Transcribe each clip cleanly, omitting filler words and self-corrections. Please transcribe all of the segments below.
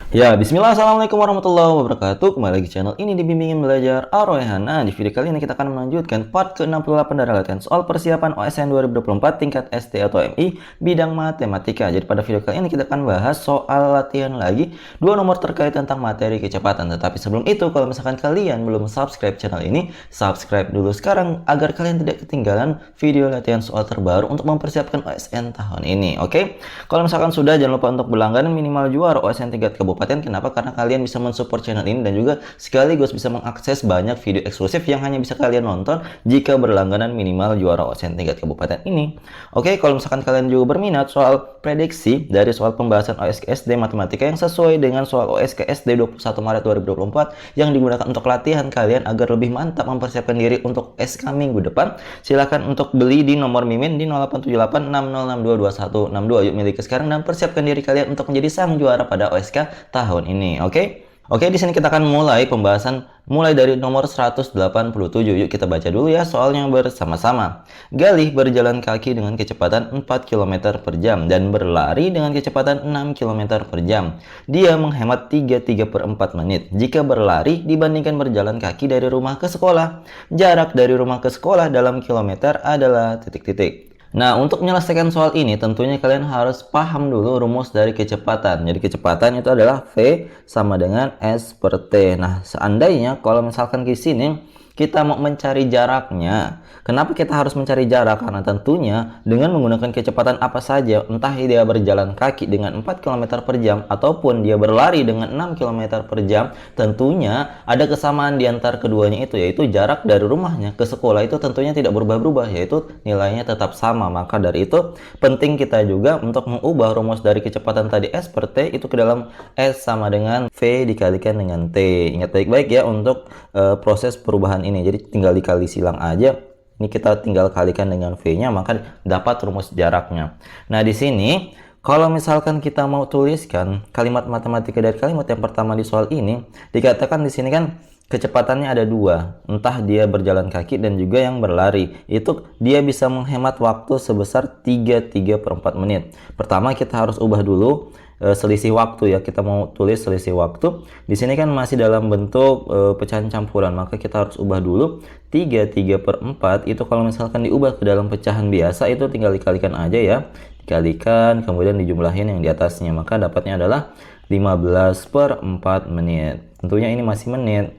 Ya, bismillah, assalamualaikum warahmatullahi wabarakatuh. Kembali lagi channel ini dibimbingin belajar Ar-Rayhan. Nah, di video kali ini kita akan melanjutkan part ke-68 dari latihan soal persiapan OSN 2024 tingkat ST atau MI bidang matematika. Jadi pada video kali ini kita akan bahas soal latihan lagi, dua nomor terkait tentang materi kecepatan. Tetapi sebelum itu, kalau misalkan kalian belum subscribe channel ini, subscribe dulu sekarang agar kalian tidak ketinggalan video latihan soal terbaru untuk mempersiapkan OSN tahun ini. Oke? Kalau misalkan sudah, jangan lupa untuk berlangganan minimal juara OSN tingkat kabupaten. Kenapa? Karena kalian bisa mensupport channel ini dan juga sekaligus bisa mengakses banyak video eksklusif yang hanya bisa kalian nonton jika berlangganan minimal juara OSN tingkat kabupaten ini. Oke, kalau misalkan kalian juga berminat soal prediksi dari soal pembahasan OSKSD matematika yang sesuai dengan soal OSKSD 21 Maret 2024 yang digunakan untuk latihan kalian agar lebih mantap mempersiapkan diri untuk SK minggu depan, silahkan untuk beli di nomor Mimin di 087860622162. Yuk miliki sekarang dan persiapkan diri kalian untuk menjadi sang juara pada OSK tahun ini. Oke, di sini kita akan mulai pembahasan mulai dari nomor 187. Yuk kita baca dulu ya soalnya bersama-sama. Galih berjalan kaki dengan kecepatan 4 km per jam dan berlari dengan kecepatan 6 km per jam. Dia menghemat 3 per 4 menit jika berlari dibandingkan berjalan kaki dari rumah ke sekolah. Jarak dari rumah ke sekolah dalam kilometer adalah titik-titik. Nah, untuk menyelesaikan soal ini tentunya kalian harus paham dulu rumus dari kecepatan. Jadi kecepatan itu adalah V sama dengan S per T. Nah, seandainya kalau misalkan di sini kita mau mencari jaraknya. Kenapa kita harus mencari jarak? Karena tentunya dengan menggunakan kecepatan apa saja, entah dia berjalan kaki dengan 4 km per jam ataupun dia berlari dengan 6 km per jam, tentunya ada kesamaan di antara keduanya itu, yaitu jarak dari rumahnya ke sekolah itu tentunya tidak berubah-ubah, yaitu nilainya tetap sama. Maka dari itu penting kita juga untuk mengubah rumus dari kecepatan tadi S per T itu ke dalam S sama dengan V dikalikan dengan T. Ingat baik-baik ya untuk proses perubahan ini. Jadi tinggal dikali silang aja. Ini kita tinggal kalikan dengan V-nya maka dapat rumus jaraknya. Nah, di sini kalau misalkan kita mau tuliskan kalimat matematika dari kalimat yang pertama di soal ini, dikatakan di sini kan kecepatannya ada dua, entah dia berjalan kaki dan juga yang berlari. Itu dia bisa menghemat waktu sebesar 3 per 4 menit. Pertama kita harus ubah dulu selisih waktu ya. Kita mau tulis selisih waktu. Di sini kan masih dalam bentuk pecahan campuran, maka kita harus ubah dulu 3 per 4 itu kalau misalkan diubah ke dalam pecahan biasa itu tinggal dikalikan aja ya. Dikalikan kemudian dijumlahin yang di atasnya, maka dapatnya adalah 15 per 4 menit. Tentunya ini masih menit.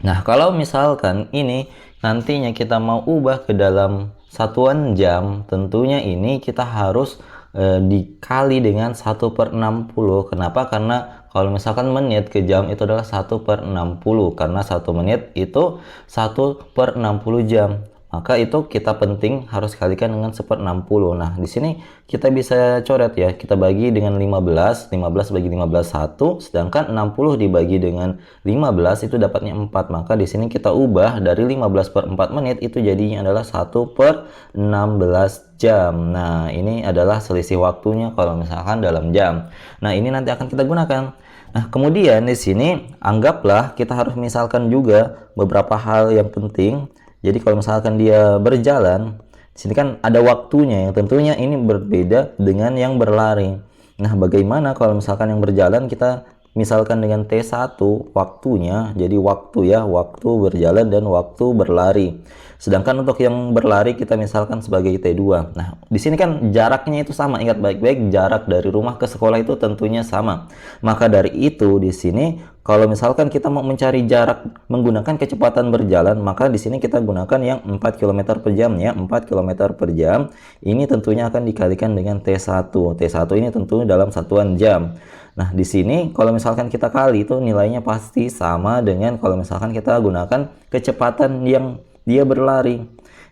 Nah, kalau misalkan ini nantinya kita mau ubah ke dalam satuan jam, tentunya ini kita harus dikali dengan 1 per 60. Kenapa? Karena kalau misalkan menit ke jam itu adalah 1 per 60. Karena 1 menit itu 1 per 60 jam. Maka itu kita penting harus kalikan dengan 1 per 60. Nah, di sini kita bisa coret ya. Kita bagi dengan 15. 15 bagi 15 1. Sedangkan 60 dibagi dengan 15 itu dapatnya 4. Maka di sini kita ubah dari 15 per 4 menit itu jadinya adalah 1 per 16 jam. Nah, ini adalah selisih waktunya kalau misalkan dalam jam. Nah, ini nanti akan kita gunakan. Nah, kemudian di sini anggaplah kita harus misalkan juga beberapa hal yang penting. Jadi kalau misalkan dia berjalan, di sini kan ada waktunya yang tentunya ini berbeda dengan yang berlari. Nah, bagaimana kalau misalkan yang berjalan kita misalkan dengan T1 waktunya, jadi waktu ya, waktu berjalan dan waktu berlari. Sedangkan untuk yang berlari kita misalkan sebagai T2. Nah, di sini kan jaraknya itu sama. Ingat baik-baik, jarak dari rumah ke sekolah itu tentunya sama. Maka dari itu di sini kalau misalkan kita mau mencari jarak menggunakan kecepatan berjalan, maka di sini kita gunakan yang 4 km per jam ya, 4 km per jam. Ini tentunya akan dikalikan dengan T1. T1 ini tentunya dalam satuan jam. Nah, di sini kalau misalkan kita kali itu nilainya pasti sama dengan kalau misalkan kita gunakan kecepatan yang dia berlari.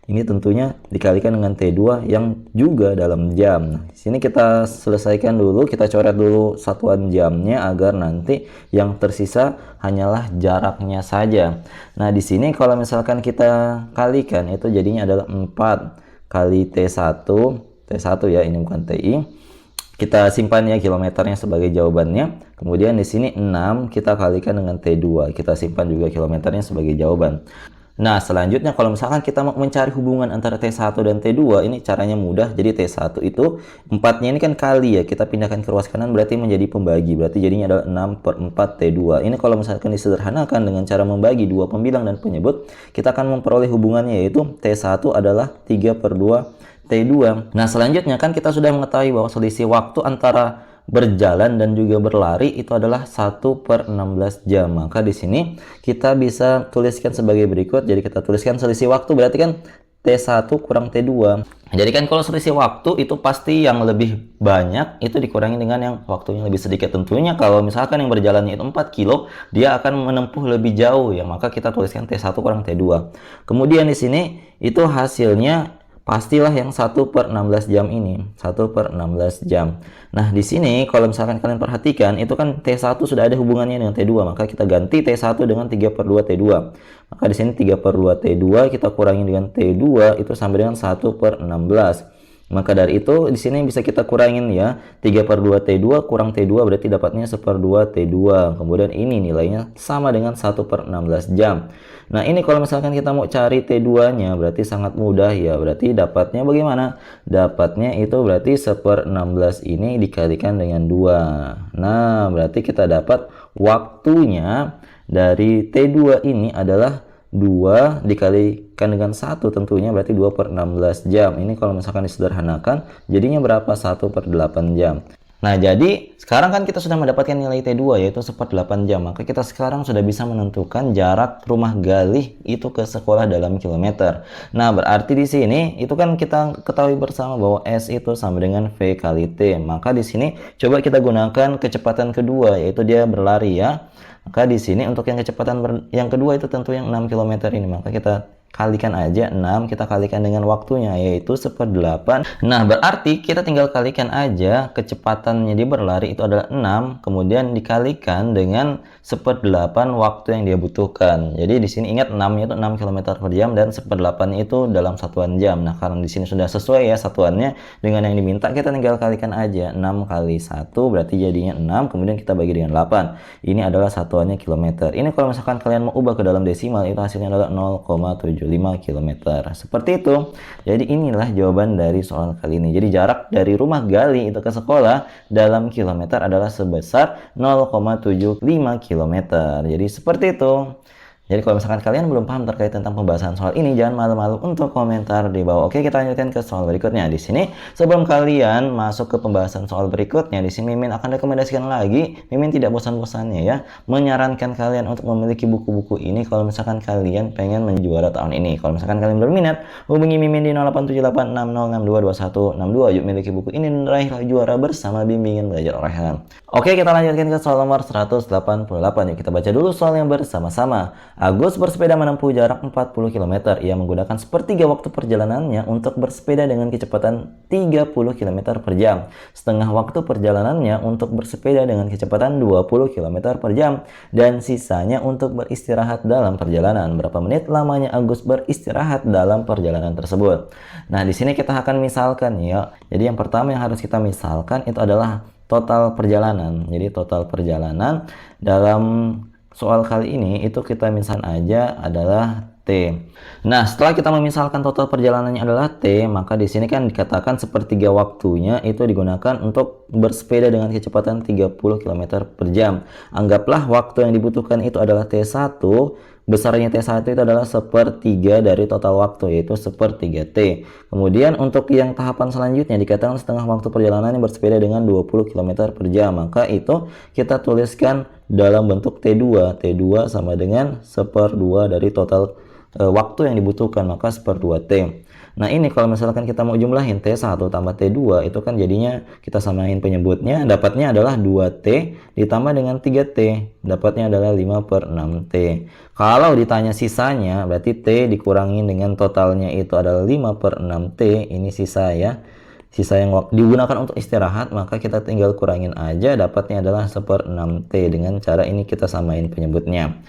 Ini tentunya dikalikan dengan T2 yang juga dalam jam. Nah, di sini kita selesaikan dulu, kita coret dulu satuan jamnya agar nanti yang tersisa hanyalah jaraknya saja. Nah, di sini kalau misalkan kita kalikan itu jadinya adalah 4 kali T1. T1 ya, ini bukan TI. Kita simpan ya kilometernya sebagai jawabannya. Kemudian di sini 6 kita kalikan dengan T2. Kita simpan juga kilometernya sebagai jawaban. Nah, selanjutnya kalau misalkan kita mau mencari hubungan antara T1 dan T2, ini caranya mudah. Jadi T1 itu 4-nya ini kan kali ya, kita pindahkan ke ruas kanan berarti menjadi pembagi. Berarti jadinya adalah 6/4 T2. Ini kalau misalkan disederhanakan dengan cara membagi dua pembilang dan penyebut, kita akan memperoleh hubungannya, yaitu T1 adalah 3/2 T2. Nah, selanjutnya kan kita sudah mengetahui bahwa selisih waktu antara berjalan dan juga berlari itu adalah 1/16 jam. Maka di sini kita bisa tuliskan sebagai berikut. Jadi kita tuliskan selisih waktu berarti kan T1 kurang T2. Jadi kan kalau selisih waktu itu pasti yang lebih banyak itu dikurangi dengan yang waktunya lebih sedikit. Tentunya kalau misalkan yang berjalannya itu 4 kilo, dia akan menempuh lebih jauh ya. Maka kita tuliskan T1 kurang T2. Kemudian di sini itu hasilnya pastilah yang 1/16 jam ini, 1/16 jam. Nah, di sini kalau misalkan kalian perhatikan, itu kan T1 sudah ada hubungannya dengan T2, maka kita ganti T1 dengan 3/2 T2. Maka di sini 3/2 T2 kita kurangi dengan T2 itu sama dengan 1/16. Maka dari itu di sini bisa kita kurangin ya, 3/2 T2 kurang T2 berarti dapatnya 1/2 T2. Kemudian ini nilainya sama dengan 1/16 jam. Nah, ini kalau misalkan kita mau cari T2-nya berarti sangat mudah ya. Berarti dapatnya bagaimana? Dapatnya itu berarti 1/16 ini dikalikan dengan 2. Nah, berarti kita dapat waktunya dari T2 ini adalah 2 dikalikan dengan 1 tentunya berarti 2/16 jam. Ini kalau misalkan disederhanakan jadinya berapa? 1/8 jam. Nah, jadi sekarang kan kita sudah mendapatkan nilai T2 yaitu 1/8 jam. Maka kita sekarang sudah bisa menentukan jarak rumah Galih itu ke sekolah dalam kilometer. Nah, berarti di sini itu kan kita ketahui bersama bahwa S itu sama dengan V kali T. Maka di sini coba kita gunakan kecepatan kedua yaitu dia berlari ya. Maka di sini untuk yang kecepatan yang kedua itu tentu yang 6 km ini. Maka kita kalikan aja 6, kita kalikan dengan waktunya yaitu 1/8. Nah, berarti kita tinggal kalikan aja kecepatannya dia berlari itu adalah 6, kemudian dikalikan dengan 1/8 waktu yang dia butuhkan. Jadi di sini ingat 6-nya itu 6 km per jam dan 1/8-nya itu dalam satuan jam. Nah, karena di sini sudah sesuai ya satuannya dengan yang diminta, kita tinggal kalikan aja 6 kali 1 berarti jadinya 6, kemudian kita bagi dengan 8. Ini adalah satuannya kilometer. Ini kalau misalkan kalian mau ubah ke dalam desimal itu hasilnya adalah 0,75 km. Seperti itu. Jadi inilah jawaban dari soal kali ini. Jadi jarak dari rumah Galih itu ke sekolah dalam kilometer adalah sebesar 0,75 km. Jadi seperti itu. Jadi kalau misalkan kalian belum paham terkait tentang pembahasan soal ini, jangan malu-malu untuk komentar di bawah. Oke, kita lanjutkan ke soal berikutnya. Di sini sebelum kalian masuk ke pembahasan soal berikutnya, di sini Mimin akan rekomendasikan lagi. Mimin tidak bosan-bosannya ya menyarankan kalian untuk memiliki buku-buku ini kalau misalkan kalian pengen menjuara tahun ini. Kalau misalkan kalian berminat, hubungi Mimin di 087860622162. Yuk miliki buku ini dan raihlah juara bersama bimbingan belajar Raihan. Oke, kita lanjutkan ke soal nomor 188. Yuk kita baca dulu soal yang bersama-sama. Agus bersepeda menempuh jarak 40 km. Ia menggunakan sepertiga waktu perjalanannya untuk bersepeda dengan kecepatan 30 km per jam. Setengah waktu perjalanannya untuk bersepeda dengan kecepatan 20 km per jam. Dan sisanya untuk beristirahat dalam perjalanan. Berapa menit lamanya Agus beristirahat dalam perjalanan tersebut? Nah, di sini kita akan misalkan ya. Jadi yang pertama yang harus kita misalkan itu adalah total perjalanan. Jadi total perjalanan dalam soal kali ini itu kita misalkan aja adalah T. Nah, setelah kita memisalkan total perjalanannya adalah T, maka di sini kan dikatakan sepertiga waktunya itu digunakan untuk bersepeda dengan kecepatan 30 km per jam. Anggaplah waktu yang dibutuhkan itu adalah T1, besarnya T1 itu adalah sepertiga dari total waktu yaitu sepertiga T. Kemudian untuk yang tahapan selanjutnya dikatakan setengah waktu perjalanan yang bersepeda dengan 20 km per jam. Maka itu kita tuliskan dalam bentuk T2. T2 sama dengan 1/2 dari total waktu yang dibutuhkan, maka 1/2 T. Nah, ini kalau misalkan kita mau jumlahin T1 tambah T2 itu kan jadinya kita samain penyebutnya, dapatnya adalah 2T ditambah dengan 3T, dapatnya adalah 5/6T. Kalau ditanya sisanya berarti T dikurangi dengan totalnya itu adalah 5/6T, ini sisa ya. Sisa yang digunakan untuk istirahat, maka kita tinggal kurangin aja, dapatnya adalah 1/6T. Dengan cara ini kita samain penyebutnya.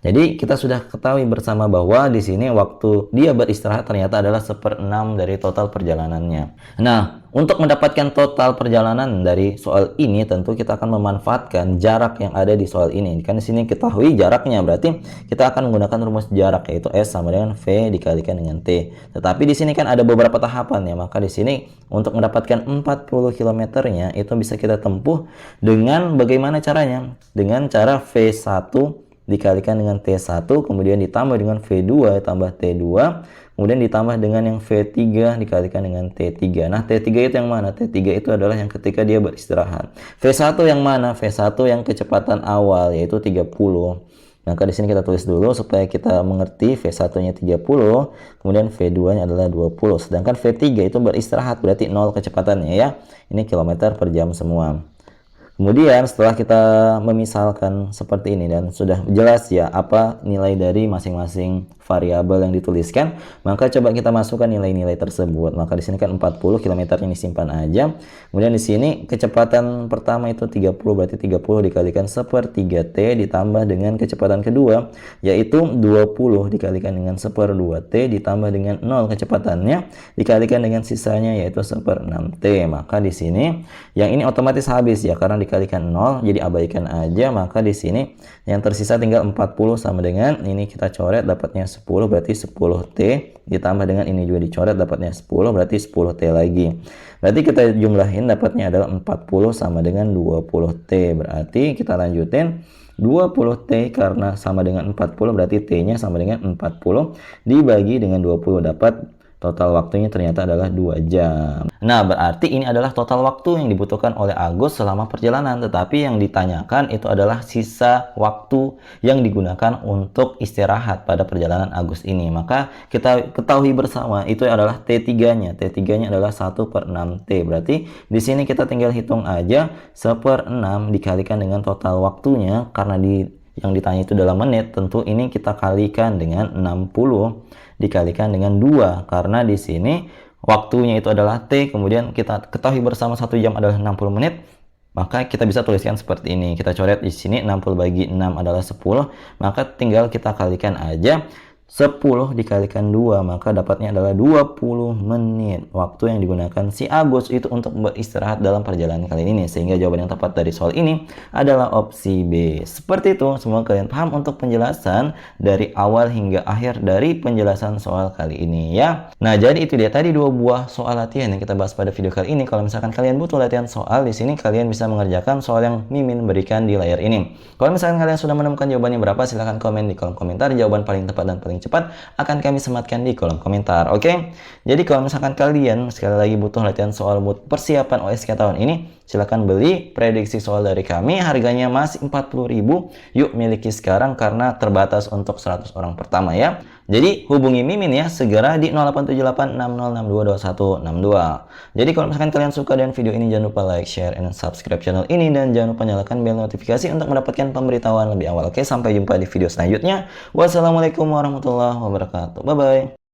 Jadi kita sudah ketahui bersama bahwa di sini waktu dia beristirahat ternyata adalah 1/6 dari total perjalanannya. Nah, untuk mendapatkan total perjalanan dari soal ini tentu kita akan memanfaatkan jarak yang ada di soal ini. Kan di sini ketahui jaraknya, berarti kita akan menggunakan rumus jarak, yaitu S sama dengan V dikalikan dengan T. Tetapi di sini kan ada beberapa tahapan ya, maka di sini untuk mendapatkan 40 km-nya itu bisa kita tempuh dengan bagaimana caranya? Dengan cara V1 dikalikan dengan T1, kemudian ditambah dengan V2 tambah T2, kemudian ditambah dengan yang V3 dikalikan dengan T3. Nah, T3 itu yang mana? T3 itu adalah yang ketika dia beristirahat. V1 yang mana? V1 yang kecepatan awal, yaitu 30. Maka di sini kita tulis dulu supaya kita mengerti. V1-nya 30, kemudian V2-nya adalah 20. Sedangkan V3 itu beristirahat, berarti 0 kecepatannya ya. Ini kilometer per jam semua. Kemudian setelah kita memisalkan seperti ini dan sudah jelas ya apa nilai dari masing-masing variabel yang dituliskan, maka coba kita masukkan nilai-nilai tersebut. Maka di sini kan 40 km ini simpan aja. Kemudian di sini kecepatan pertama itu 30, berarti 30 dikalikan 1/3T ditambah dengan kecepatan kedua yaitu 20 dikalikan dengan 1/2T ditambah dengan 0 kecepatannya dikalikan dengan sisanya yaitu 1/6T. Maka di sini yang ini otomatis habis ya karena dikalikan 0, jadi abaikan aja. Maka di sini yang tersisa tinggal 40 sama dengan ini kita coret dapatnya 10, berarti 10T ditambah dengan ini juga dicoret dapatnya 10, berarti 10T lagi. Berarti kita jumlahin dapatnya adalah 40 sama dengan 20T. Berarti kita lanjutin 20T karena sama dengan 40, berarti T-nya sama dengan 40 dibagi dengan 20 dapat total waktunya ternyata adalah 2 jam. Nah, berarti ini adalah total waktu yang dibutuhkan oleh Agus selama perjalanan. Tetapi yang ditanyakan itu adalah sisa waktu yang digunakan untuk istirahat pada perjalanan Agus ini. Maka kita ketahui bersama itu adalah T3-nya. T3-nya adalah 1/6T. Berarti di sini kita tinggal hitung aja 1/6 dikalikan dengan total waktunya. Karena yang ditanya itu dalam menit, tentu ini kita kalikan dengan 60 dikalikan dengan 2 karena di sini waktunya itu adalah T, kemudian kita ketahui bersama 1 jam adalah 60 menit, maka kita bisa tuliskan seperti ini. Kita coret di sini 60 bagi 6 adalah 10, maka tinggal kita kalikan aja 10 dikalikan 2, maka dapatnya adalah 20 menit waktu yang digunakan si Agus itu untuk beristirahat dalam perjalanan kali ini. Sehingga jawaban yang tepat dari soal ini adalah opsi B. Seperti itu, semoga kalian paham untuk penjelasan dari awal hingga akhir dari penjelasan soal kali ini ya. Nah, jadi itu dia tadi 2 buah soal latihan yang kita bahas pada video kali ini. Kalau misalkan kalian butuh latihan soal di sini, kalian bisa mengerjakan soal yang Mimin berikan di layar ini. Kalau misalkan kalian sudah menemukan jawabannya berapa, silahkan komen di kolom komentar. Jawaban paling tepat dan paling cepat akan kami sematkan di kolom komentar. Oke? Jadi kalau misalkan kalian sekali lagi butuh latihan soal buat persiapan OSK tahun ini, silahkan beli prediksi soal dari kami. Harganya masih 40.000. Yuk miliki sekarang karena terbatas untuk 100 orang pertama ya. Jadi hubungi Mimin ya segera di 087860622162. Jadi kalau misalkan kalian suka dengan video ini, jangan lupa like, share, and subscribe channel ini, dan jangan lupa nyalakan bel notifikasi untuk mendapatkan pemberitahuan lebih awal. Oke, sampai jumpa di video selanjutnya. Wassalamualaikum warahmatullahi wabarakatuh. Bye bye.